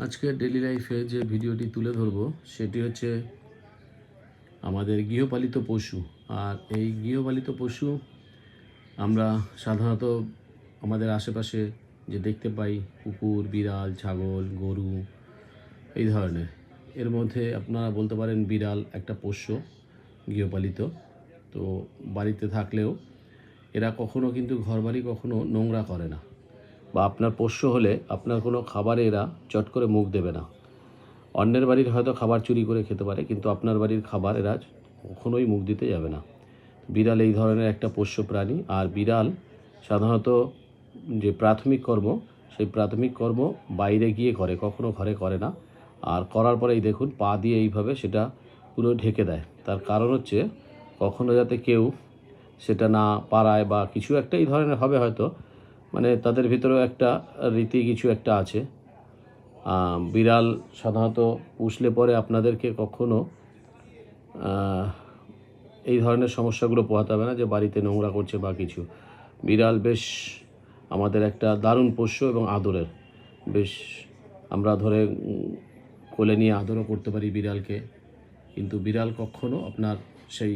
আজকের ডেইলি লাইফে যে ভিডিওটি তুলে ধরবো সেটি হচ্ছে আমাদের গৃহপালিত পশু। আর এই গৃহপালিত পশু আমরা সাধারণত আমাদের আশেপাশে যে দেখতে পাই কুকুর, বিড়াল, ছাগল, গরু এই ধরনের। এর মধ্যে আপনারা বলতে পারেন বিড়াল একটা পোষ্য গৃহপালিত। তো বাড়িতে থাকলেও এরা কখনো কিন্তু ঘরবাড়ি কখনো নোংরা করে না, বা আপনার পোষ্য হলে আপনার কোনো খাবারে এরা চট করে মুখ দেবে না। অন্যের বাড়ির হয়তো খাবার চুরি করে খেতে পারে, কিন্তু আপনার বাড়ির খাবার এরা কখনোই মুখ দিতে যাবে না। বিড়াল এই ধরনের একটা পোষ্য প্রাণী। আর বিড়াল সাধারণত যে প্রাথমিক কর্ম, সেই প্রাথমিক কর্ম বাইরে গিয়ে করে, কখনো ঘরে করে না। আর করার পরেই দেখুন পা দিয়ে এইভাবে সেটা পুরো ঢেকে দেয়। তার কারণ হচ্ছে কখনো যাতে কেউ সেটা না পারায় বা কিছু একটা এই ধরনের হবে হয়তো, মানে তাদের ভিতরেও একটা রীতি কিছু একটা আছে। বিড়াল সাধারণত পুষলে পরে আপনাদেরকে কখনো এই ধরনের সমস্যাগুলো পোহাতে হবে না যে বাড়িতে নোংরা করছে বা কিছু। বিড়াল বেশ আমাদের একটা দারুণ পোষ্য এবং আদরের। বেশ আমরা ধরে কোলে নিয়ে আদরও করতে পারি বিড়ালকে, কিন্তু বিড়াল কখনো আপনার সেই